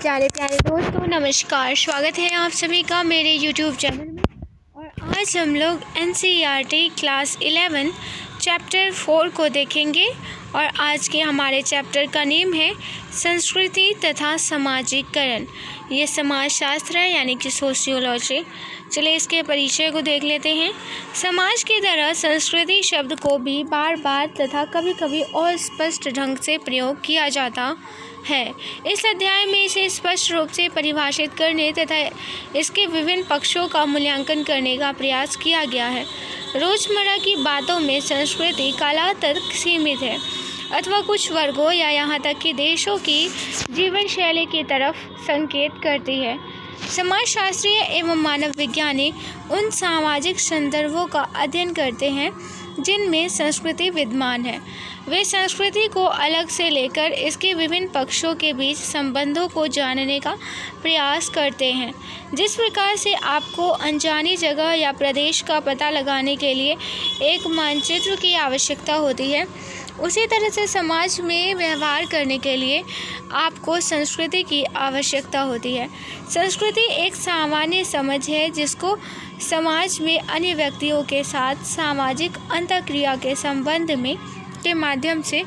प्यारे प्यारे दोस्तों, नमस्कार। स्वागत है आप सभी का मेरे YouTube चैनल में। और आज हम लोग NCERT क्लास 11 चैप्टर 4 को देखेंगे। और आज के हमारे चैप्टर का नेम है संस्कृति तथा सामाजिकरण। ये समाजशास्त्र है, यानी कि सोशियोलॉजी। चलिए इसके परिचय को देख लेते हैं। समाज की तरह संस्कृति शब्द को भी बार बार तथा कभी कभी और स्पष्ट ढंग से प्रयोग किया जाता है। इस अध्याय में इसे स्पष्ट रूप से परिभाषित करने तथा इसके विभिन्न पक्षों का मूल्यांकन करने का प्रयास किया गया है। रोजमर्रा की बातों में संस्कृति काल तक सीमित है अथवा कुछ वर्गों या यहाँ तक कि देशों की जीवन शैली की तरफ संकेत करती है। समाजशास्त्री एवं मानव विज्ञानी उन सामाजिक संदर्भों का अध्ययन करते हैं जिनमें संस्कृति विद्यमान है। वे संस्कृति को अलग से लेकर इसके विभिन्न पक्षों के बीच संबंधों को जानने का प्रयास करते हैं। जिस प्रकार से आपको अनजानी जगह या प्रदेश का पता लगाने के लिए एक मानचित्र की आवश्यकता होती है, उसी तरह से समाज में व्यवहार करने के लिए आपको संस्कृति की आवश्यकता होती है। संस्कृति एक सामान्य समझ है जिसको समाज में अन्य व्यक्तियों के साथ सामाजिक अंतःक्रिया के संबंध में के माध्यम से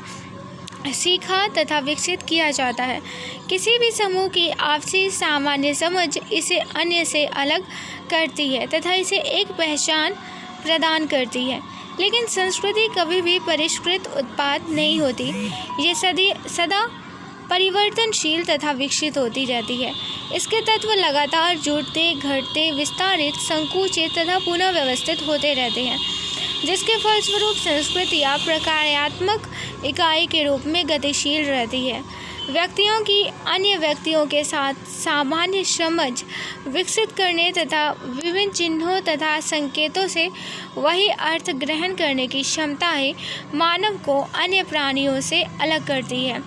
सीखा तथा विकसित किया जाता है। किसी भी समूह की आपसी सामान्य समझ इसे अन्य से अलग करती है तथा इसे एक पहचान प्रदान करती है। लेकिन संस्कृति कभी भी परिष्कृत उत्पाद नहीं होती। ये सदा परिवर्तनशील तथा विकसित होती रहती है। इसके तत्व लगातार जुड़ते, घटते, विस्तारित, संकुचित तथा पुनः व्यवस्थित होते रहते हैं, जिसके फलस्वरूप संस्कृतियाँ प्रकार्यात्मक इकाई के रूप में गतिशील रहती है। व्यक्तियों की अन्य व्यक्तियों के साथ सामान्य समझ विकसित करने तथा विभिन्न चिन्हों तथा संकेतों से वही अर्थ ग्रहण करने की क्षमता ही मानव को अन्य प्राणियों से अलग करती है।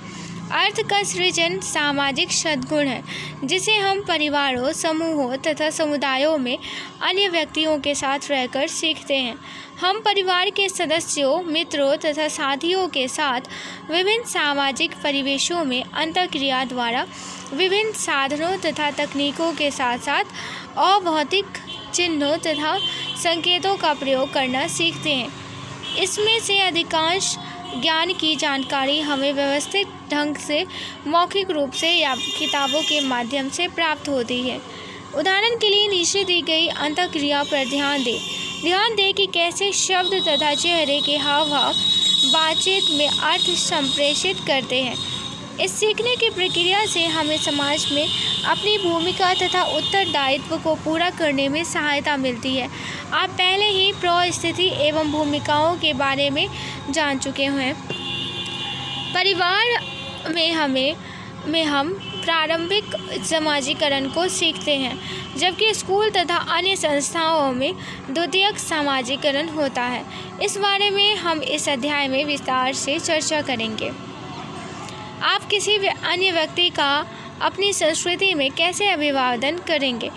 अर्थ का सृजन सामाजिक सद्गुण है जिसे हम परिवारों, समूहों तथा समुदायों में अन्य व्यक्तियों के साथ रहकर सीखते हैं। हम परिवार के सदस्यों, मित्रों तथा साथियों के साथ विभिन्न सामाजिक परिवेशों में अंतःक्रिया द्वारा विभिन्न साधनों तथा तकनीकों के साथ साथ अभौतिक चिन्हों तथा संकेतों का प्रयोग करना सीखते हैं। इसमें से अधिकांश ज्ञान की जानकारी हमें व्यवस्थित ढंग से मौखिक रूप से या किताबों के माध्यम से प्राप्त होती है। उदाहरण के लिए नीचे दी गई अंतःक्रिया पर ध्यान दें कि कैसे शब्द तथा चेहरे के हाव भाव बातचीत में अर्थ संप्रेषित करते हैं। इस सीखने की प्रक्रिया से हमें समाज में अपनी भूमिका तथा उत्तरदायित्व को पूरा करने में सहायता मिलती है। आप पहले ही प्रस्थिति एवं भूमिकाओं के बारे में जान चुके हैं। परिवार में हम प्रारंभिक समाजीकरण को सीखते हैं, जबकि स्कूल तथा अन्य संस्थाओं में द्वितीयक समाजीकरण होता है। इस बारे में हम इस अध्याय में विस्तार से चर्चा करेंगे। आप किसी भी अन्य व्यक्ति का अपनी संस्कृति में कैसे अभिवादन करेंगे?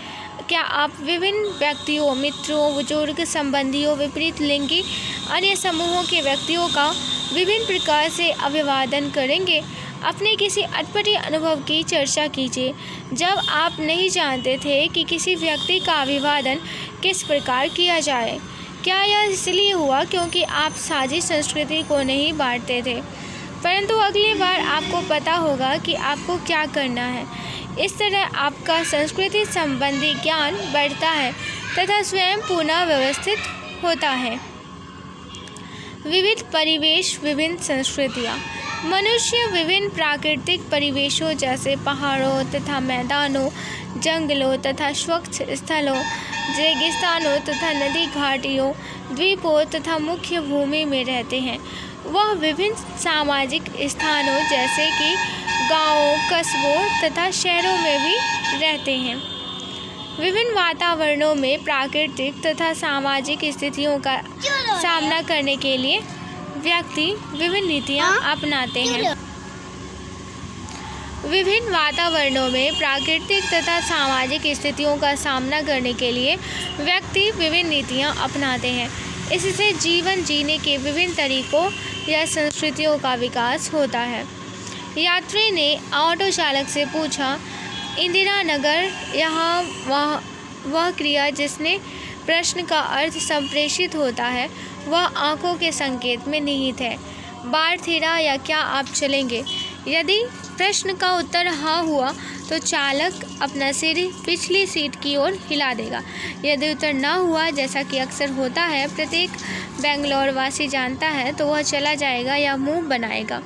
क्या आप विभिन्न व्यक्तियों, मित्रों, बुजुर्ग, संबंधियों, विपरीत लिंगी अन्य समूहों के व्यक्तियों का विभिन्न प्रकार से अभिवादन करेंगे? अपने किसी अटपटे अनुभव की चर्चा कीजिए जब आप नहीं जानते थे कि किसी व्यक्ति का अभिवादन किस प्रकार किया जाए। क्या यह इसलिए हुआ क्योंकि आप साझी संस्कृति को नहीं बांटते थे, परंतु अगली बार आपको पता होगा कि आपको क्या करना है। इस तरह आपका संस्कृति संबंधी ज्ञान बढ़ता है तथा स्वयं पुनः व्यवस्थित होता है। विविध परिवेश, विभिन्न संस्कृतियाँ। मनुष्य विभिन्न प्राकृतिक परिवेशों जैसे पहाड़ों तथा मैदानों, जंगलों तथा स्वच्छ स्थलों, रेगिस्तानों तथा नदी घाटियों, द्वीपों तथा मुख्य भूमि में रहते हैं। वह विभिन्न सामाजिक स्थानों जैसे कि गांवों, कस्बों तथा शहरों में भी रहते हैं। विभिन्न वातावरणों में प्राकृतिक तथा सामाजिक स्थितियों का सामना करने के लिए व्यक्ति विभिन्न नीतियाँ अपनाते हैं। विभिन्न वातावरणों में प्राकृतिक तथा सामाजिक स्थितियों का सामना करने के लिए व्यक्ति विभिन्न नीतियाँ अपनाते हैं। इससे जीवन जीने के विभिन्न तरीकों या संस्कृतियों का विकास होता है। यात्री ने ऑटो चालक से पूछा, इंदिरा नगर, यहाँ वह क्रिया जिसने प्रश्न का अर्थ संप्रेषित होता है वह आंखों के संकेत में निहित है। बारथेरा या क्या आप चलेंगे? यदि प्रश्न का उत्तर हाँ हुआ तो चालक अपना सिर पिछली सीट की ओर हिला देगा। यदि उत्तर न हुआ, जैसा कि अक्सर होता है, प्रत्येक बेंगलोर वासी जानता है, तो वह चला जाएगा या मुंह बनाएगा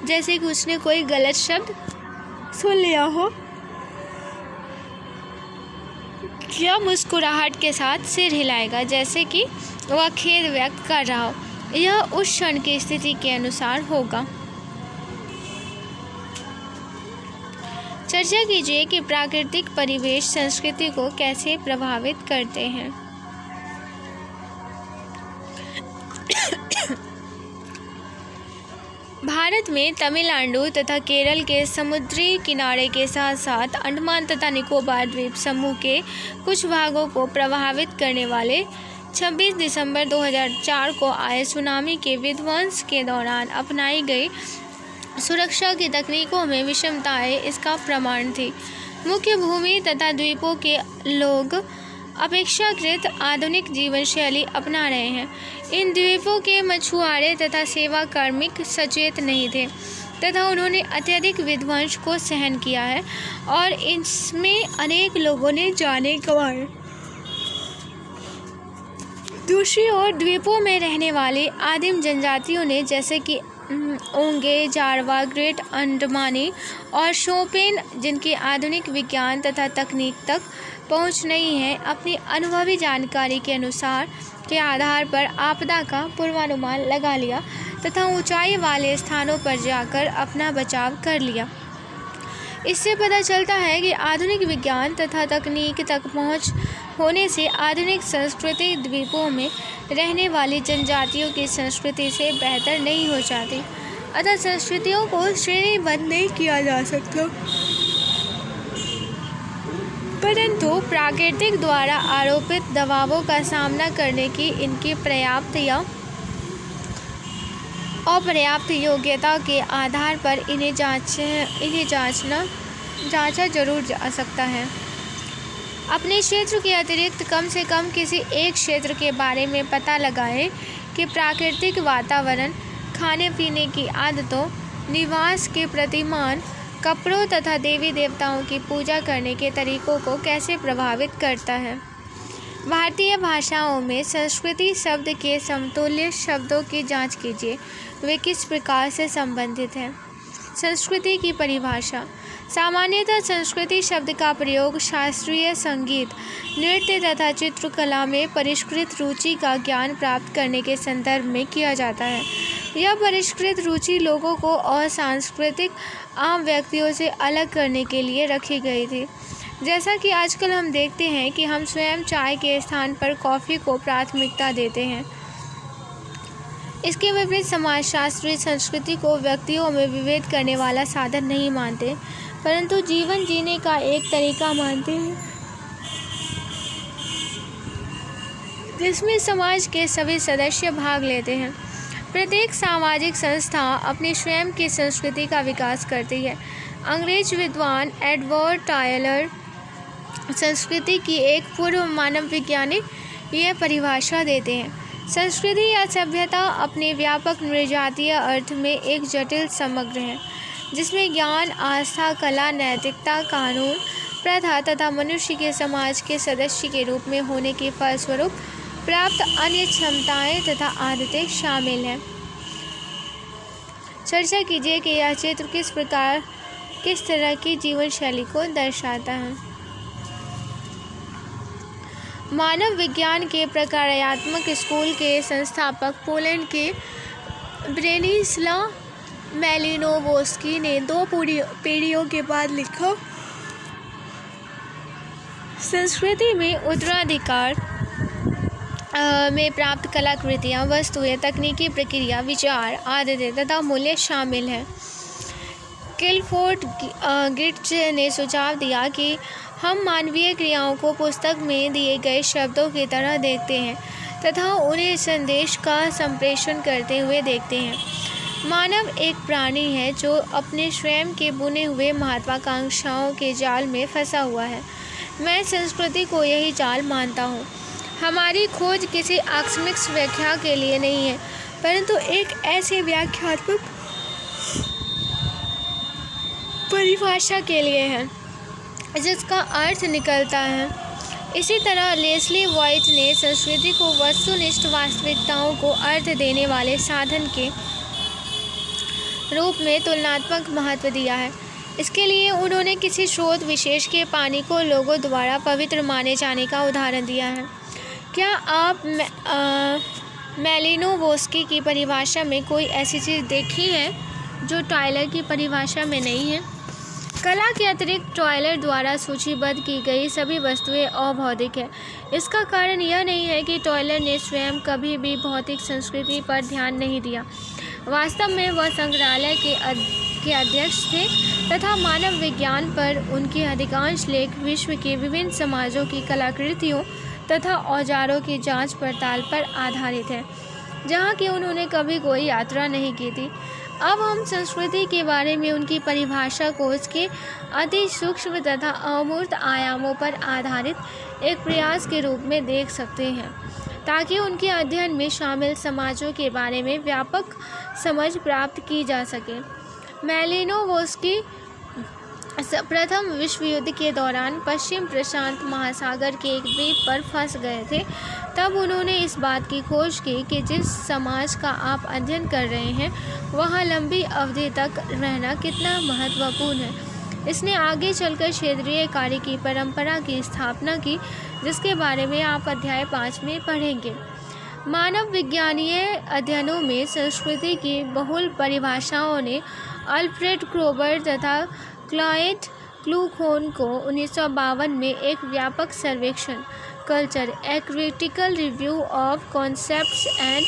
जैसे कि उसने कोई गलत शब्द सुन लिया हो, या मुस्कुराहट के साथ सिर हिलाएगा जैसे कि वह खेद व्यक्त कर रहा हो। यह उस क्षण की स्थिति के अनुसार होगा। चर्चा कीजिए कि प्राकृतिक परिवेश संस्कृति को कैसे प्रभावित करते हैं। भारत में तमिलनाडु तथा केरल के समुद्री किनारे के साथ साथ अंडमान तथा निकोबार द्वीप समूह के कुछ भागों को प्रभावित करने वाले 26 दिसंबर 2004 को आए सुनामी के विध्वंस के दौरान अपनाई गई सुरक्षा की तकनीकों में विषमताएं इसका प्रमाण थी। मुख्य भूमि तथा द्वीपों के लोग अपेक्षाकृत आधुनिक जीवन शैली अपना रहे हैं। इन द्वीपों के मछुआरे तथा सेवा कार्मिक सचेत नहीं थे तथा उन्होंने अत्यधिक विध्वंस को सहन किया है और इसमें अनेक लोगों ने जानें गंवाई। दूसरी ओर द्वीपों में रहने वाले आदिम जनजातियों ने, जैसे कि ओंगे, जारवा, ग्रेट अंडमानी और शोपेन, जिनकी आधुनिक विज्ञान तथा तकनीक तक पहुंच नहीं है, अपनी अनुभवी जानकारी के अनुसार के आधार पर आपदा का पूर्वानुमान लगा लिया तथा ऊंचाई वाले स्थानों पर जाकर अपना बचाव कर लिया। इससे पता चलता है कि आधुनिक विज्ञान तथा तकनीक तक पहुंच होने से आधुनिक संस्कृति द्वीपों में रहने वाली जनजातियों की संस्कृति से बेहतर नहीं हो जाती, अतः संस्कृतियों को श्रेणीबद्ध नहीं किया जा सकता, परंतु प्राकृतिक द्वारा आरोपित दबावों का सामना करने की इनकी पर्याप्त या अपर्याप्त योग्यता के आधार पर इन्हें जांचा जरूर जा सकता है। अपने क्षेत्र के अतिरिक्त कम से कम किसी एक क्षेत्र के बारे में पता लगाएं कि प्राकृतिक वातावरण खाने पीने की आदतों, निवास के प्रतिमान, कपड़ों तथा देवी देवताओं की पूजा करने के तरीकों को कैसे प्रभावित करता है। भारतीय भाषाओं में संस्कृति शब्द के समतुल्य शब्दों की जांच कीजिए, वे किस प्रकार से संबंधित हैं। संस्कृति की परिभाषा। सामान्यतः संस्कृति शब्द का प्रयोग शास्त्रीय संगीत, नृत्य तथा चित्रकला में परिष्कृत रुचि का ज्ञान प्राप्त करने के संदर्भ में किया जाता है। यह परिष्कृत रुचि लोगों को असांस्कृतिक आम व्यक्तियों से अलग करने के लिए रखी गई थी। जैसा कि आजकल हम देखते हैं कि हम स्वयं चाय के स्थान पर कॉफ़ी को प्राथमिकता देते हैं। इसके विपरीत समाजशास्त्री संस्कृति को व्यक्तियों में विभेद करने वाला साधन नहीं मानते, परंतु जीवन जीने का एक तरीका मानते हैं जिसमें समाज के सभी सदस्य भाग लेते हैं। प्रत्येक सामाजिक संस्था अपनी स्वयं की संस्कृति का विकास करती है। अंग्रेज विद्वान एडवर्ड टायलर संस्कृति की एक पूर्व मानव वैज्ञानिक यह परिभाषा देते हैं। संस्कृति या सभ्यता अपने व्यापक निर्जातीय अर्थ में एक जटिल समग्र है जिसमें ज्ञान, आस्था, कला, नैतिकता, कानून, प्रथा तथा मनुष्य के समाज के सदस्य के रूप में होने के फलस्वरूप प्राप्त अन्य क्षमताएं तथा आदतें शामिल हैं। चर्चा कीजिए कि यह चित्र किस तरह की जीवन शैली को दर्शाता है। मानव विज्ञान के प्रकारात्मक स्कूल के संस्थापक पोलैंड के ब्रेनिस्लाव मैलिनोवस्की ने 2 पीढ़ियों के बाद लिखा, संस्कृति में उत्तराधिकार में प्राप्त कलाकृतियाँ, वस्तुएं, तकनीकी प्रक्रिया, विचार, आदतें तथा मूल्य शामिल हैं। क्लिफोर्ड गिट्स ने सुझाव दिया कि हम मानवीय क्रियाओं को पुस्तक में दिए गए शब्दों की तरह देखते हैं तथा उन्हें संदेश का संप्रेषण करते हुए देखते हैं। मानव एक प्राणी है जो अपने स्वयं के बुने हुए महत्वाकांक्षाओं के जाल में फंसा हुआ है। मैं संस्कृति को यही जाल मानता हूँ। हमारी खोज किसी आकस्मिक व्याख्या के लिए नहीं है, परंतु एक ऐसी व्याख्यात्मक परिभाषा के लिए है जिसका अर्थ निकलता है। इसी तरह लेस्ली व्हाइट ने संस्कृति को वस्तुनिष्ठ वास्तविकताओं को अर्थ देने वाले साधन के रूप में तुलनात्मक महत्व दिया है। इसके लिए उन्होंने किसी स्रोत विशेष के पानी को लोगों द्वारा पवित्र माने जाने का उदाहरण दिया है। क्या आप मैलिनोवस्की की परिभाषा में कोई ऐसी चीज़ देखी है जो टायलर की परिभाषा में नहीं है? कला के अतिरिक्त टायलर द्वारा सूचीबद्ध की गई सभी वस्तुएं अभौतिक है। इसका कारण यह नहीं है कि टायलर ने स्वयं कभी भी भौतिक संस्कृति पर ध्यान नहीं दिया। वास्तव में वह संग्रहालय के अध्यक्ष थे तथा मानव विज्ञान पर उनके अधिकांश लेख विश्व के विभिन्न समाजों की कलाकृतियों तथा औजारों की जांच पड़ताल पर आधारित है, जहाँ की उन्होंने कभी कोई यात्रा नहीं की थी। अब हम संस्कृति के बारे में उनकी परिभाषा को उसके अति सूक्ष्म तथा अमूर्त आयामों पर आधारित एक प्रयास के रूप में देख सकते हैं, ताकि उनके अध्ययन में शामिल समाजों के बारे में व्यापक समझ प्राप्त की जा सके। मैलिनोवस्की प्रथम विश्व युद्ध के दौरान पश्चिम प्रशांत महासागर के एक द्वीप पर फंस गए थे। तब उन्होंने इस बात की खोज की कि जिस समाज का आप अध्ययन कर रहे हैं वहाँ लंबी अवधि तक रहना कितना महत्वपूर्ण है। इसने आगे चलकर क्षेत्रीय कार्य की परंपरा की स्थापना की, जिसके बारे में आप अध्याय 5 में पढ़ेंगे। मानव विज्ञानीय अध्ययनों में संस्कृति की बहुल परिभाषाओं ने अल्फ्रेड क्रोबर तथा क्लॉड क्लूखोन को 1952 में एक व्यापक सर्वेक्षण culture a critical review of concepts and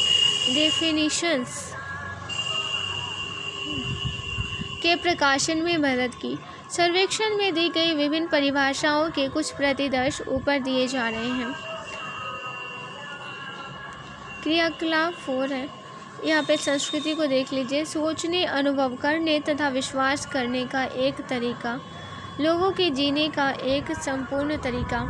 definitions के प्रकाशन में मदद की। सर्वेक्षण में दी गई विभिन्न परिभाषाओं के कुछ प्रतिदर्श ऊपर दिए जा रहे हैं। क्रियाकलाप 4 है। यहाँ पे संस्कृति को देख लीजिए। सोचने, अनुभव करने तथा विश्वास करने का एक तरीका, लोगों के जीने का एक संपूर्ण तरीका,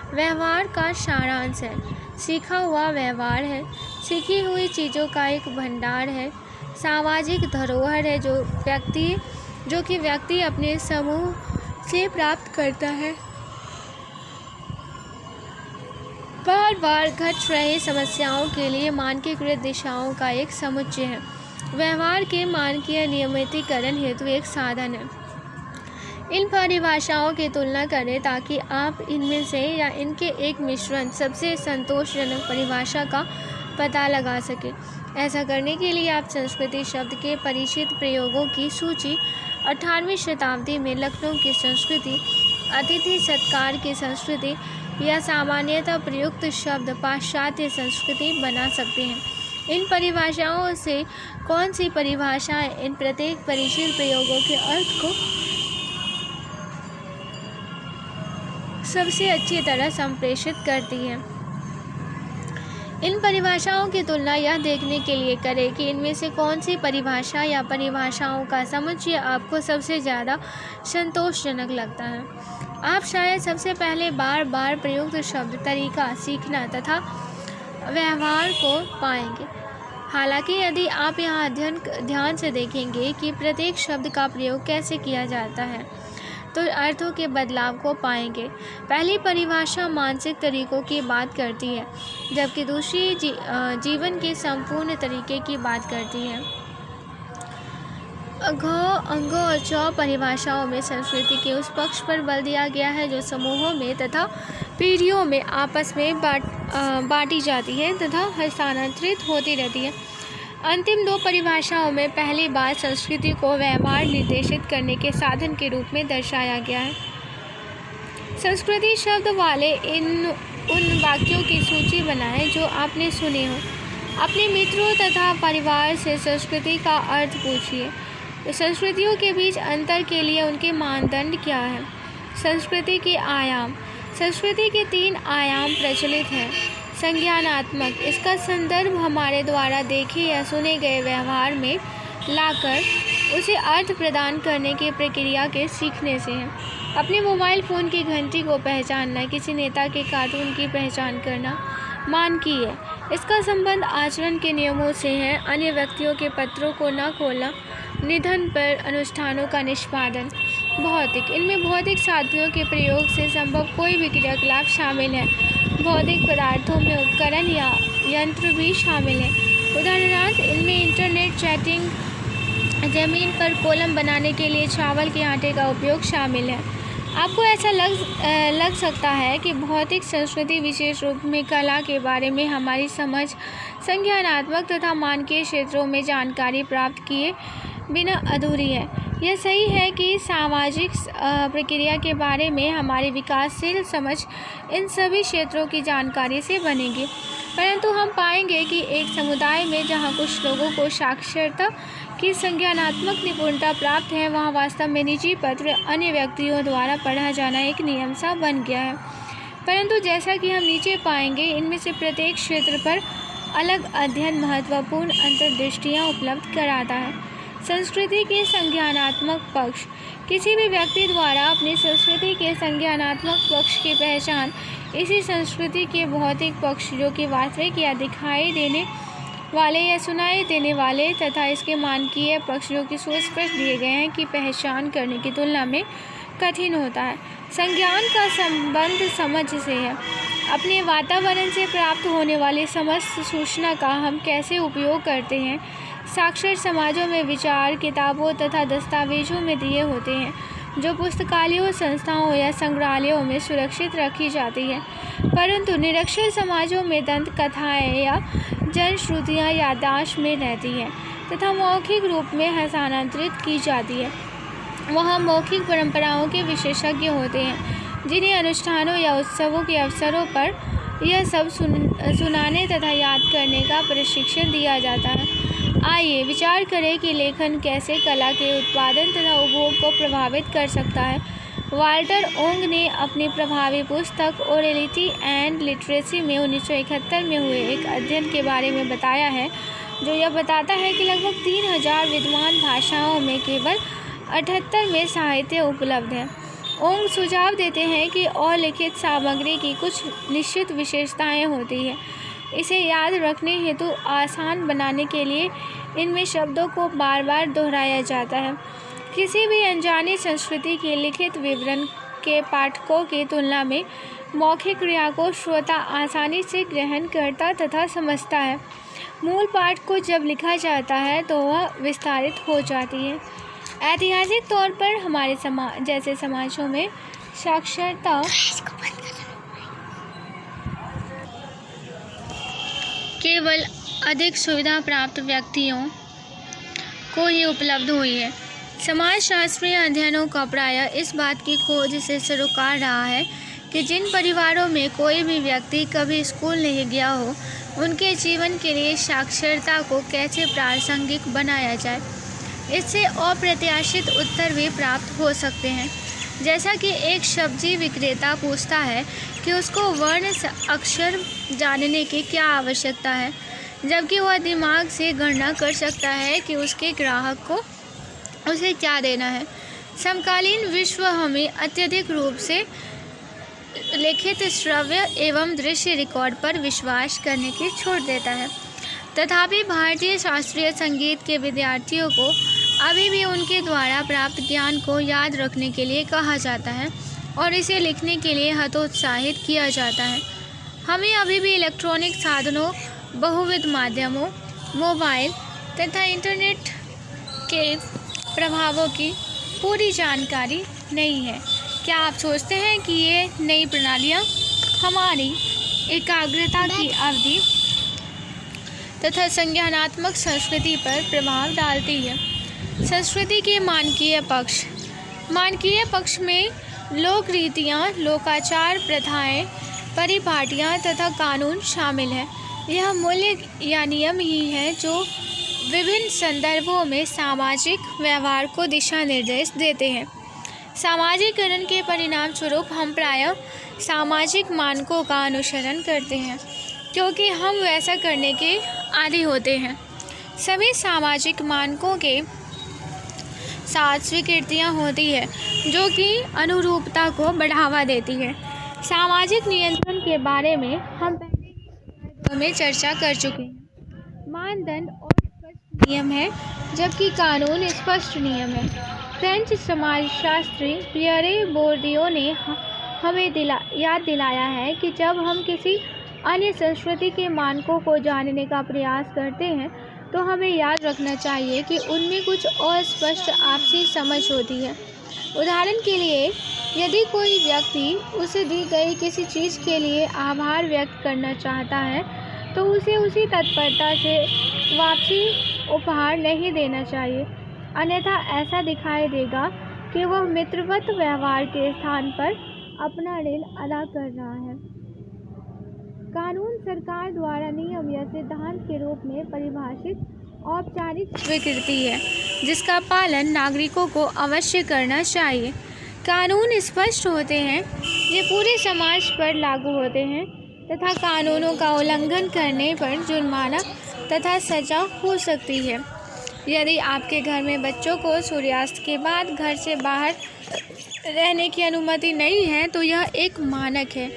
व्यवहार का सारांश है, सीखा हुआ व्यवहार है, सीखी हुई चीज़ों का एक भंडार है, सामाजिक धरोहर है जो कि व्यक्ति अपने समूह से प्राप्त करता है, बार बार घट रही समस्याओं के लिए मानकीकृत दिशाओं का एक समुच्चय है, व्यवहार के मानकीय नियमितीकरण हेतु एक साधन है। इन परिभाषाओं की तुलना करें ताकि आप इनमें से या इनके एक मिश्रण सबसे संतोषजनक परिभाषा का पता लगा सकें। ऐसा करने के लिए आप संस्कृति शब्द के परिचित प्रयोगों की सूची 18वीं शताब्दी में लखनऊ की संस्कृति, अतिथि सत्कार की संस्कृति या सामान्यतः प्रयुक्त शब्द पाश्चात्य संस्कृति बना सकते हैं। इन परिभाषाओं से कौन सी परिभाषाएं इन प्रत्येक परिचित प्रयोगों के अर्थ को सबसे अच्छी तरह संप्रेषित करती हैं? इन परिभाषाओं की तुलना यह देखने के लिए करें कि इनमें से कौन सी परिभाषा या परिभाषाओं का समुच्चय आपको सबसे ज़्यादा संतोषजनक लगता है। आप शायद सबसे पहले बार बार प्रयुक्त शब्द, तरीका, सीखना तथा व्यवहार को पाएंगे। हालांकि यदि आप यहाँ ध्यान से देखेंगे कि प्रत्येक शब्द का प्रयोग कैसे किया जाता है तो अर्थों के बदलाव को पाएंगे। पहली परिभाषा मानसिक तरीकों की बात करती है, जबकि दूसरी जीवन के संपूर्ण तरीके की बात करती है। अंग और चौ परिभाषाओं में संस्कृति के उस पक्ष पर बल दिया गया है जो समूहों में तथा पीढ़ियों में आपस में बांटी जाती है तथा हस्तांतरित होती रहती है। अंतिम दो परिभाषाओं में पहली बार संस्कृति को व्यवहार निर्देशित करने के साधन के रूप में दर्शाया गया है। संस्कृति शब्द वाले उन वाक्यों की सूची बनाएं जो आपने सुने हो। अपने मित्रों तथा परिवार से संस्कृति का अर्थ पूछिए। संस्कृतियों के बीच अंतर के लिए उनके मानदंड क्या हैं? संस्कृति के आयाम। संस्कृति के 3 आयाम प्रचलित हैं। संज्ञानात्मक, इसका संदर्भ हमारे द्वारा देखे या सुने गए व्यवहार में लाकर उसे अर्थ प्रदान करने की प्रक्रिया के सीखने से है। अपने मोबाइल फ़ोन की घंटी को पहचानना, किसी नेता के कार्टून की पहचान करना मानकीय है। इसका संबंध आचरण के नियमों से है। अन्य व्यक्तियों के पत्रों को न खोलना, निधन पर अनुष्ठानों का निष्पादन। भौतिक, इनमें भौतिक साधनों के प्रयोग से संभव कोई भी क्रियाकलाप शामिल है। भौतिक पदार्थों में उपकरण या यंत्र भी शामिल है। उदाहरणार्थ, इनमें इंटरनेट, चैटिंग, ज़मीन पर कॉलम बनाने के लिए चावल के आटे का उपयोग शामिल है। आपको ऐसा लग सकता है कि भौतिक संस्कृति विशेष रूप में कला के बारे में हमारी समझ संज्ञानात्मक तथा मानकीय क्षेत्रों में जानकारी प्राप्त किए बिना अधूरी है। यह सही है कि सामाजिक प्रक्रिया के बारे में हमारी विकासशील समझ इन सभी क्षेत्रों की जानकारी से बनेगी, परंतु हम पाएंगे कि एक समुदाय में जहाँ कुछ लोगों को साक्षरता की संज्ञानात्मक निपुणता प्राप्त है, वहाँ वास्तव में निजी पत्र अन्य व्यक्तियों द्वारा पढ़ा जाना एक नियम सा बन गया है। परंतु जैसा कि हम नीचे पाएंगे, इनमें से प्रत्येक क्षेत्र पर अलग अध्ययन महत्वपूर्ण अंतर्दृष्टियाँ उपलब्ध कराता है। संस्कृति के संज्ञानात्मक पक्ष, किसी भी व्यक्ति द्वारा अपनी संस्कृति के संज्ञानात्मक पक्ष की पहचान इसी संस्कृति के भौतिक पक्ष, जो कि वास्तविक या दिखाई देने वाले या सुनाई देने वाले, तथा इसके मानकीय पक्ष, जो कि सुस्पष्ट दिए गए हैं, की पहचान करने की तुलना में कठिन होता है। संज्ञान का संबंध समझ से है। अपने वातावरण से प्राप्त होने वाली समस्त सूचना का हम कैसे उपयोग करते हैं, साक्षर समाजों में विचार, किताबों तथा दस्तावेजों में दिए होते हैं, जो पुस्तकालयों, संस्थाओं या संग्रहालयों में सुरक्षित रखी जाती है, परंतु निरक्षर समाजों में दंत कथाएँ या जनश्रुतियाँ याददाश्त में रहती हैं तथा मौखिक रूप में हस्तांतरित की जाती है। वहाँ मौखिक परंपराओं के विशेषज्ञ होते हैं, जिन्हें अनुष्ठानों या उत्सवों के अवसरों पर यह सब सुनाने तथा याद करने का प्रशिक्षण दिया जाता है। आइए विचार करें कि लेखन कैसे कला के उत्पादन तथा उपभोग को प्रभावित कर सकता है। वाल्टर ओंग ने अपनी प्रभावी पुस्तक ओरेलिटी एंड लिटरेसी में 1971 में हुए एक अध्ययन के बारे में बताया है, जो यह बताता है कि लगभग 3000 विद्वान भाषाओं में केवल 78 में साहित्य उपलब्ध है। ओंग सुझाव देते हैं कि अलिखित सामग्री की कुछ निश्चित विशेषताएं होती हैं। इसे याद रखने हेतु आसान बनाने के लिए इनमें शब्दों को बार बार दोहराया जाता है। किसी भी अनजानी संस्कृति के लिखित विवरण के पाठकों की तुलना में मौखिक क्रिया को श्रोता आसानी से ग्रहण करता तथा समझता है। मूल पाठ को जब लिखा जाता है तो वह विस्तारित हो जाती है। ऐतिहासिक तौर पर हमारे जैसे समाजों में साक्षरता केवल अधिक सुविधा प्राप्त व्यक्तियों को ही उपलब्ध हुई है। समाजशास्त्रीय अध्ययनों का प्रायः इस बात की खोज से सरोकार रहा है कि जिन परिवारों में कोई भी व्यक्ति कभी स्कूल नहीं गया हो, उनके जीवन के लिए साक्षरता को कैसे प्रासंगिक बनाया जाए। इससे अप्रत्याशित उत्तर भी प्राप्त हो सकते हैं। जैसा कि एक सब्जी विक्रेता पूछता है कि उसको वर्ण अक्षर जानने की क्या आवश्यकता है, जबकि वह दिमाग से गणना कर सकता है कि उसके ग्राहक को उसे क्या देना है। समकालीन विश्व हमें अत्यधिक रूप से लिखित श्रव्य एवं दृश्य रिकॉर्ड पर विश्वास करने की छूट देता है। तथापि भारतीय शास्त्रीय संगीत के विद्यार्थियों को अभी भी उनके द्वारा प्राप्त ज्ञान को याद रखने के लिए कहा जाता है और इसे लिखने के लिए हतोत्साहित किया जाता है। हमें अभी भी इलेक्ट्रॉनिक साधनों, बहुविध माध्यमों, मोबाइल तथा इंटरनेट के प्रभावों की पूरी जानकारी नहीं है। क्या आप सोचते हैं कि ये नई प्रणालियाँ हमारी एकाग्रता की अवधि तथा संज्ञानात्मक संस्कृति पर प्रभाव डालती है? संस्कृति के मानकीय पक्ष। मानकीय पक्ष में लोक रीतियाँ, लोकाचार, प्रथाएं, परिपाटियाँ तथा कानून शामिल हैं। यह मूल्य या नियम ही हैं जो विभिन्न संदर्भों में सामाजिक व्यवहार को दिशा निर्देश देते हैं। सामाजिकरण के परिणाम स्वरूप हम प्रायः सामाजिक मानकों का अनुसरण करते हैं, क्योंकि हम वैसा करने के आदी होते हैं। सभी सामाजिक मानकों के साथ स्वीकृतियाँ होती है जो कि अनुरूपता को बढ़ावा देती है। सामाजिक नियंत्रण के बारे में हम पहले ही स्लाइडों में चर्चा कर चुके हैं। मानदंड और स्पष्ट नियम है जबकि कानून स्पष्ट नियम है। फ्रेंच समाजशास्त्री पियरे बोर्डियो ने हमें याद दिलाया है कि जब हम किसी अन्य संस्कृति के मानकों को जानने का प्रयास करते हैं तो हमें याद रखना चाहिए कि उनमें कुछ अस्पष्ट आपसी समझ होती है। उदाहरण के लिए, यदि कोई व्यक्ति उसे दी गई किसी चीज़ के लिए आभार व्यक्त करना चाहता है तो उसे उसी तत्परता से वापसी उपहार नहीं देना चाहिए, अन्यथा ऐसा दिखाई देगा कि वह मित्रवत व्यवहार के स्थान पर अपना ऋण अदा कर रहा है। कानून सरकार द्वारा नियम या सिद्धांत के रूप में परिभाषित औपचारिक स्वीकृति है जिसका पालन नागरिकों को अवश्य करना चाहिए। कानून स्पष्ट होते हैं, ये पूरे समाज पर लागू होते हैं तथा कानूनों का उल्लंघन करने पर जुर्माना तथा सजा हो सकती है। यदि आपके घर में बच्चों को सूर्यास्त के बाद घर से बाहर रहने की अनुमति नहीं है तो यह एक मानक है।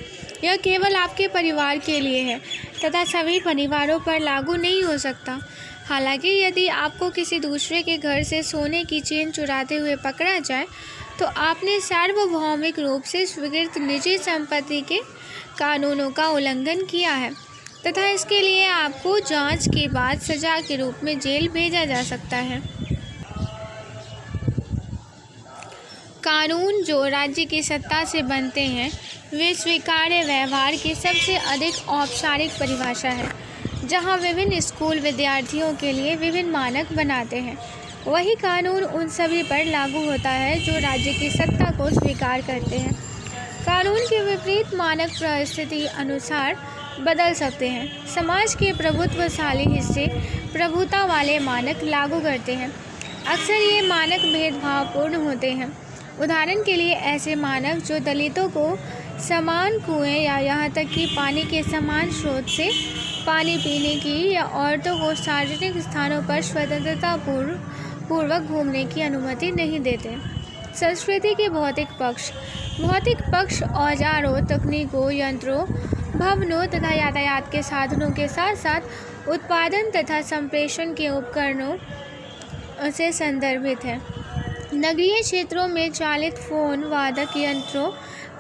यह केवल आपके परिवार के लिए है तथा सभी परिवारों पर लागू नहीं हो सकता। हालांकि यदि आपको किसी दूसरे के घर से सोने की चेन चुराते हुए पकड़ा जाए तो आपने सार्वभौमिक रूप से स्वीकृत निजी संपत्ति के कानूनों का उल्लंघन किया है तथा इसके लिए आपको जांच के बाद सजा के रूप में जेल भेजा जा सकता है। कानून जो राज्य की सत्ता से बनते हैं वे स्वीकार्य व्यवहार की सबसे अधिक औपचारिक परिभाषा है। जहां विभिन्न स्कूल विद्यार्थियों के लिए विभिन्न मानक बनाते हैं, वही कानून उन सभी पर लागू होता है जो राज्य की सत्ता को स्वीकार करते हैं। कानून के विपरीत मानक परिस्थिति अनुसार बदल सकते हैं। समाज के प्रभुत्वशाली हिस्से प्रभुता वाले मानक लागू करते हैं। अक्सर ये मानक भेदभावपूर्ण होते हैं। उदाहरण के लिए ऐसे मानक जो दलितों को समान कुएं या यहाँ तक कि पानी के समान स्रोत से पानी पीने की या औरतों को सार्वजनिक स्थानों पर स्वतंत्रता पूर्वक घूमने की अनुमति नहीं देते। संस्कृति के भौतिक पक्ष औजारों, तकनीकों, यंत्रों, भवनों तथा यातायात के साधनों के साथ साथ उत्पादन तथा संप्रेषण के उपकरणों से संदर्भित है। नगरीय क्षेत्रों में चालित फोन वादक यंत्रों,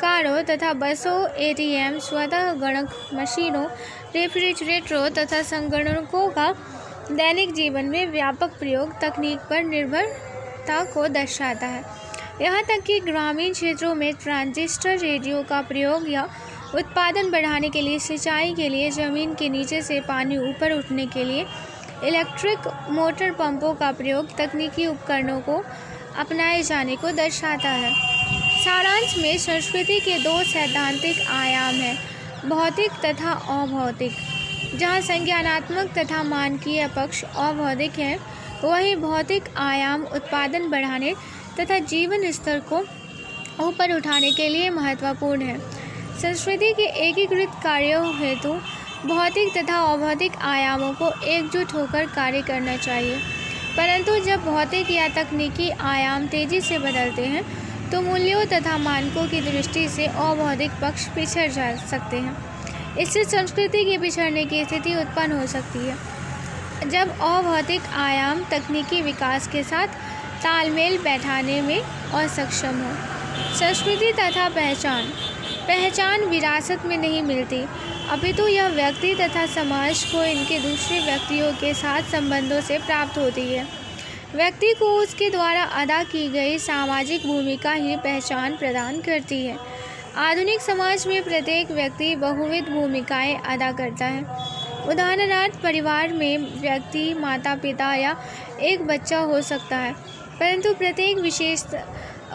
कारों तथा बसों, एटीएम, स्वतः गणक मशीनों, रेफ्रिजरेटरों तथा संगणकों का दैनिक जीवन में व्यापक प्रयोग तकनीक पर निर्भरता को दर्शाता है। यहाँ तक कि ग्रामीण क्षेत्रों में ट्रांजिस्टर रेडियो का प्रयोग या उत्पादन बढ़ाने के लिए, सिंचाई के लिए, ज़मीन के नीचे से पानी ऊपर उठने के लिए इलेक्ट्रिक मोटर पंपों का प्रयोग तकनीकी उपकरणों को अपनाए जाने को दर्शाता है। सारांश में संस्कृति के दो सैद्धांतिक आयाम हैं, भौतिक तथा अभौतिक। जहाँ संज्ञानात्मक तथा मानकीय पक्ष अभौतिक है, वहीं भौतिक आयाम उत्पादन बढ़ाने तथा जीवन स्तर को ऊपर उठाने के लिए महत्वपूर्ण है। संस्कृति के एकीकृत कार्यों हेतु भौतिक तथा अभौतिक आयामों को एकजुट होकर कार्य करना चाहिए, परंतु जब भौतिक या तकनीकी आयाम तेजी से बदलते हैं तो मूल्यों तथा मानकों की दृष्टि से अभौतिक पक्ष पिछड़ जा सकते हैं। इससे संस्कृति के पिछड़ने की स्थिति उत्पन्न हो सकती है जब अभौतिक आयाम तकनीकी विकास के साथ तालमेल बैठाने में असक्षम हो। संस्कृति तथा पहचान विरासत में नहीं मिलती, अपितु यह व्यक्ति तथा समाज को इनके दूसरे व्यक्तियों के साथ संबंधों से प्राप्त होती है। व्यक्ति को उसके द्वारा अदा की गई सामाजिक भूमिका ही पहचान प्रदान करती है। आधुनिक समाज में प्रत्येक व्यक्ति बहुविध भूमिकाएं अदा करता है। उदाहरणार्थ, परिवार में व्यक्ति माता पिता या एक बच्चा हो सकता है, परंतु प्रत्येक विशेष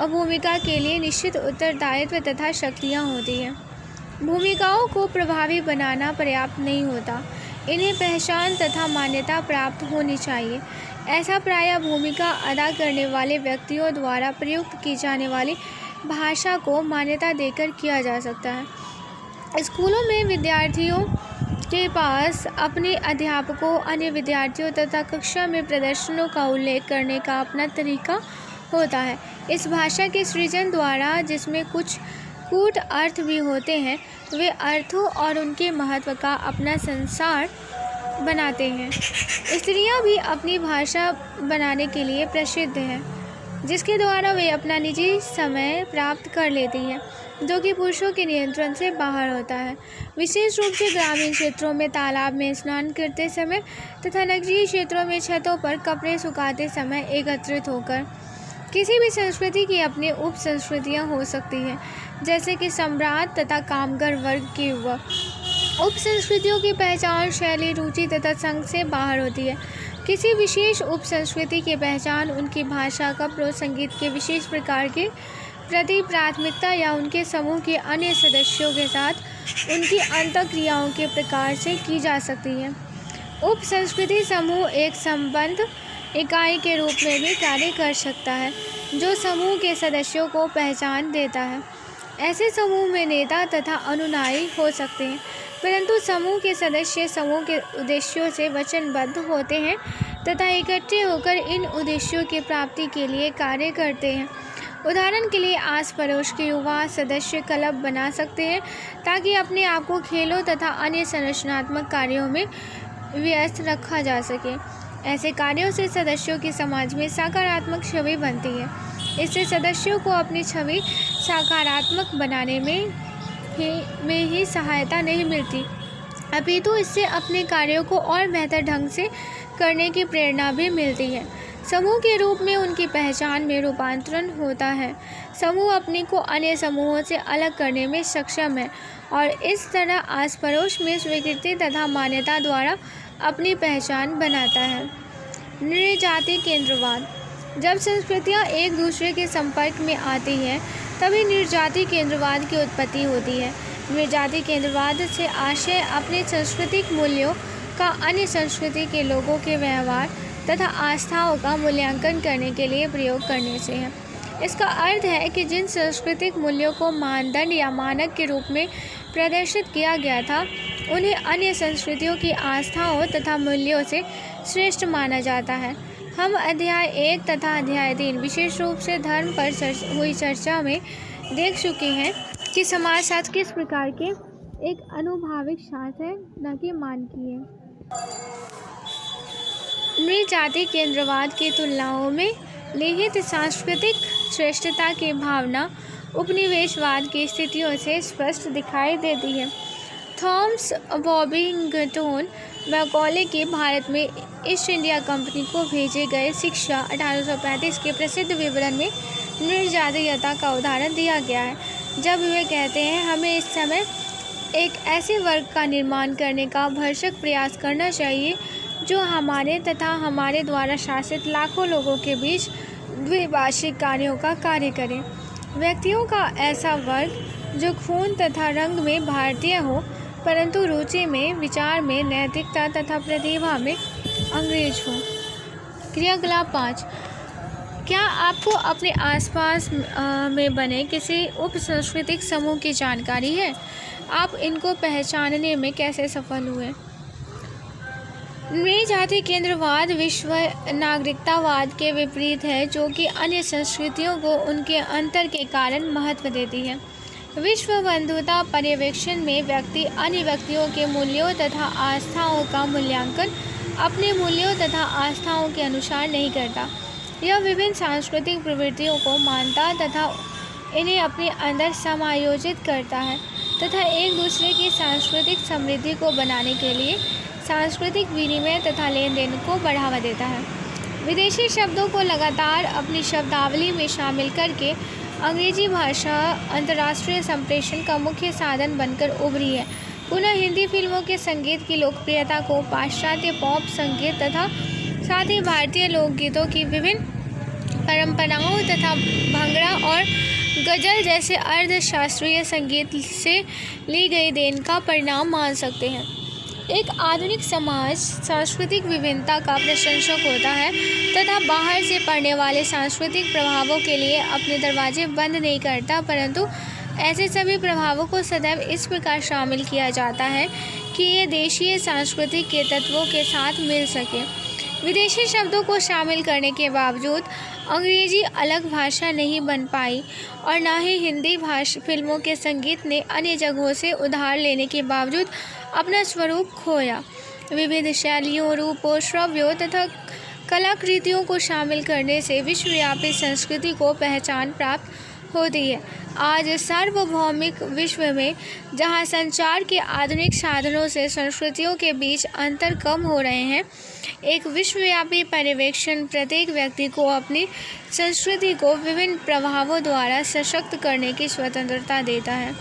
भूमिका के लिए निश्चित उत्तरदायित्व तथा शक्तियाँ होती हैं। भूमिकाओं को प्रभावी बनाना पर्याप्त नहीं होता, इन्हें पहचान तथा मान्यता प्राप्त होनी चाहिए। ऐसा प्रायः भूमिका अदा करने वाले व्यक्तियों द्वारा प्रयुक्त की जाने वाली भाषा को मान्यता देकर किया जा सकता है। स्कूलों में विद्यार्थियों के पास अपने अध्यापकों, अन्य विद्यार्थियों तथा कक्षा में प्रदर्शनों का उल्लेख करने का अपना तरीका होता है। इस भाषा के सृजन द्वारा, जिसमें कुछ कूट अर्थ भी होते हैं, वे अर्थों और उनके महत्व का अपना संसार बनाते हैं। स्त्रियां भी अपनी भाषा बनाने के लिए प्रसिद्ध हैं, जिसके द्वारा वे अपना निजी समय प्राप्त कर लेती हैं, जो कि पुरुषों के नियंत्रण से बाहर होता है। विशेष रूप से ग्रामीण क्षेत्रों में तालाब में स्नान करते समय तथा नगरीय क्षेत्रों में छतों पर कपड़े सुखाते समय एकत्रित होकर। किसी भी संस्कृति की अपनी उप संस्कृतियाँ हो सकती हैं, जैसे कि सम्राट तथा कामगर वर्ग की उप संस्कृतियों की पहचान शैली, रुचि तथा संघ से बाहर होती है। किसी विशेष उप संस्कृति की पहचान उनकी भाषा, कपड़ों, संगीत के विशेष प्रकार के प्रति प्राथमिकता या उनके समूह के अन्य सदस्यों के साथ उनकी अंतःक्रियाओं के प्रकार से की जा सकती है। उप संस्कृति समूह एक संबद्ध इकाई के रूप में भी कार्य कर सकता है, जो समूह के सदस्यों को पहचान देता है। ऐसे समूह में नेता तथा अनुयायी हो सकते हैं, परंतु समूह के सदस्य समूह के उद्देश्यों से वचनबद्ध होते हैं तथा इकट्ठे होकर इन उद्देश्यों की प्राप्ति के लिए कार्य करते हैं। उदाहरण के लिए आस पड़ोस के युवा सदस्य क्लब बना सकते हैं ताकि अपने आप को खेलों तथा अन्य संरचनात्मक कार्यों में व्यस्त रखा जा सके। ऐसे कार्यों से सदस्यों की समाज में सकारात्मक छवि बनती है। इससे सदस्यों को अपनी छवि सकारात्मक बनाने में ही सहायता नहीं मिलती, अपितु इससे अपने कार्यों को और बेहतर ढंग से करने की प्रेरणा भी मिलती है। समूह के रूप में उनकी पहचान में रूपांतरण होता है। समूह अपने को अन्य समूहों से अलग करने में सक्षम है और इस तरह आस पड़ोस में स्वीकृति तथा मान्यता द्वारा अपनी पहचान बनाता है। नृजाति केंद्रवाद। जब संस्कृतियाँ एक दूसरे के संपर्क में आती हैं, तभी नृजाति केंद्रवाद की उत्पत्ति होती है। नृजाति केंद्रवाद से आशय अपने सांस्कृतिक मूल्यों का अन्य संस्कृति के लोगों के व्यवहार तथा आस्थाओं का मूल्यांकन करने के लिए प्रयोग करने से है। इसका अर्थ है कि जिन सांस्कृतिक मूल्यों को मानदंड या मानक के रूप में प्रदर्शित किया गया था, उन्हें अन्य संस्कृतियों की आस्थाओं तथा मूल्यों से श्रेष्ठ माना जाता है। हम अध्याय 1 तथा अध्याय 3 विशेष रूप से धर्म पर हुई चर्चा में देख चुके हैं कि समाजशास्त्र किस प्रकार के एक अनुभाविक शास्त्र है, न कि मानकीय। नृजाति केंद्रवाद की तुलनाओं में निहित सांस्कृतिक श्रेष्ठता की भावना उपनिवेशवाद की स्थितियों से स्पष्ट दिखाई देती है। थॉमस बॉबिंगटन मैकॉले के भारत में ईस्ट इंडिया कंपनी को भेजे गए शिक्षा 1835 के प्रसिद्ध विवरण में नृजातीयता का उदाहरण दिया गया है, जब वे कहते हैं, हमें इस समय एक ऐसे वर्ग का निर्माण करने का भरसक प्रयास करना चाहिए जो हमारे तथा हमारे द्वारा शासित लाखों लोगों के बीच द्विभाषिक कार्यों का कार्य करे। व्यक्तियों का ऐसा वर्ग जो खून तथा रंग में भारतीय हो, परंतु रुचि में, विचार में, नैतिकता तथा प्रतिभा में अंग्रेज हो। क्रियाकलाप 5। क्या आपको अपने आसपास में बने किसी उप सांस्कृतिक समूह की जानकारी है? आप इनको पहचानने में कैसे सफल हुए? नृजाति केंद्रवाद विश्व नागरिकतावाद के विपरीत है, जो कि अन्य संस्कृतियों को उनके अंतर के कारण महत्व देती है। विश्व बंधुता पर्यवेक्षण में व्यक्ति अन्य व्यक्तियों के मूल्यों तथा आस्थाओं का मूल्यांकन अपने मूल्यों तथा आस्थाओं के अनुसार नहीं करता। यह विभिन्न सांस्कृतिक प्रवृत्तियों को मानता तथा इन्हें अपने अंदर समायोजित करता है तथा एक दूसरे की सांस्कृतिक समृद्धि को बनाने के लिए सांस्कृतिक विनिमय तथा लेन देन को बढ़ावा देता है। विदेशी शब्दों को लगातार अपनी शब्दावली में शामिल करके अंग्रेजी भाषा अंतर्राष्ट्रीय संप्रेषण का मुख्य साधन बनकर उभरी है। पुनः हिंदी फिल्मों के संगीत की लोकप्रियता को पाश्चात्य पॉप संगीत तथा साथ ही भारतीय लोकगीतों की विभिन्न परंपराओं तथा भंगड़ा और गजल जैसे अर्धशास्त्रीय संगीत से ली गई देन का परिणाम मान सकते हैं। एक आधुनिक समाज सांस्कृतिक विभिन्नता का प्रशंसक होता है तथा बाहर से पड़ने वाले सांस्कृतिक प्रभावों के लिए अपने दरवाजे बंद नहीं करता, परंतु ऐसे सभी प्रभावों को सदैव इस प्रकार शामिल किया जाता है कि ये देशीय संस्कृति के तत्वों के साथ मिल सके। विदेशी शब्दों को शामिल करने के बावजूद अंग्रेजी अलग भाषा नहीं बन पाई और न ही हिंदी फिल्मों के संगीत ने अन्य जगहों से उधार लेने के बावजूद अपना स्वरूप खोया। विविध शैलियों, रूपों, श्रव्यों तथा कलाकृतियों को शामिल करने से विश्वव्यापी संस्कृति को पहचान प्राप्त होती है। आज सार्वभौमिक विश्व में जहां संचार के आधुनिक साधनों से संस्कृतियों के बीच अंतर कम हो रहे हैं, एक विश्वव्यापी पर्यवेक्षण प्रत्येक व्यक्ति को अपनी संस्कृति को विभिन्न प्रभावों द्वारा सशक्त करने की स्वतंत्रता देता है।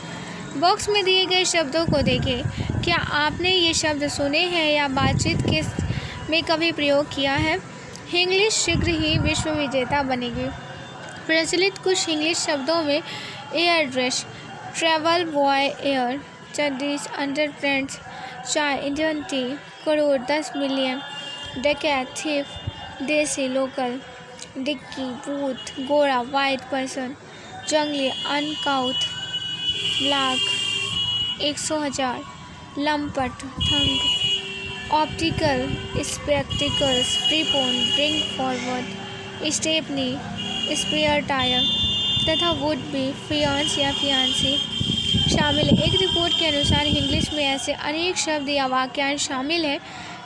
बॉक्स में दिए गए शब्दों को देखें। क्या आपने ये शब्द सुने हैं या बातचीत में कभी प्रयोग किया है? इंग्लिश शीघ्र ही विश्व विजेता बनेगी। प्रचलित कुछ इंग्लिश शब्दों में airdash, travel by, air, chaddies, underpants, chai, Indian tea, crore, 10 million, dacoit, thief, desi, local, dickey, bhoot, gora, white person, junglee, uncouth, lakh, 100,000, lampat, thug, optical, spectacles, prepone, bring forward, stepney, spare tyre तथा वुड बी, फियांस या फियांसी शामिल है। एक रिपोर्ट के अनुसार इंग्लिश में ऐसे अनेक शब्द या वाक्यांश शामिल हैं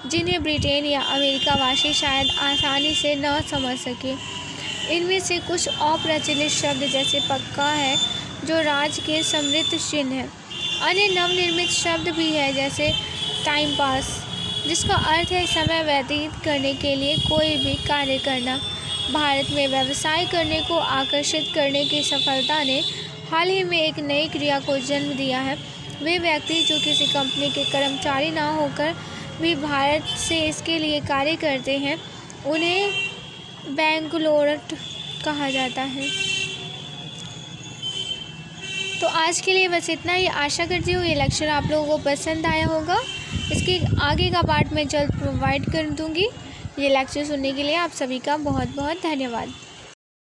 जिन्हें ब्रिटेन या अमेरिका वासी शायद आसानी से न समझ सके। इनमें से कुछ अप्रचलित शब्द जैसे पक्का है, जो राज के समृद्ध चिन्ह है। अन्य नवनिर्मित शब्द भी है, जैसे टाइम पास, जिसका अर्थ है समय व्यतीत करने के लिए कोई भी कार्य करना। भारत में व्यवसाय करने को आकर्षित करने की सफलता ने हाल ही में एक नई क्रिया को जन्म दिया है। वे व्यक्ति जो किसी कंपनी के कर्मचारी ना होकर भी से इसके लिए कार्य करते हैं, उन्हें बैंकलोरट कहा जाता है। तो आज के लिए बस इतना ही। आशा करती हूँ ये लेक्चर आप लोगों को पसंद आया होगा। इसके आगे का पार्ट मैं जल्द प्रोवाइड कर दूँगी। ये लेक्चर सुनने के लिए आप सभी का बहुत बहुत धन्यवाद।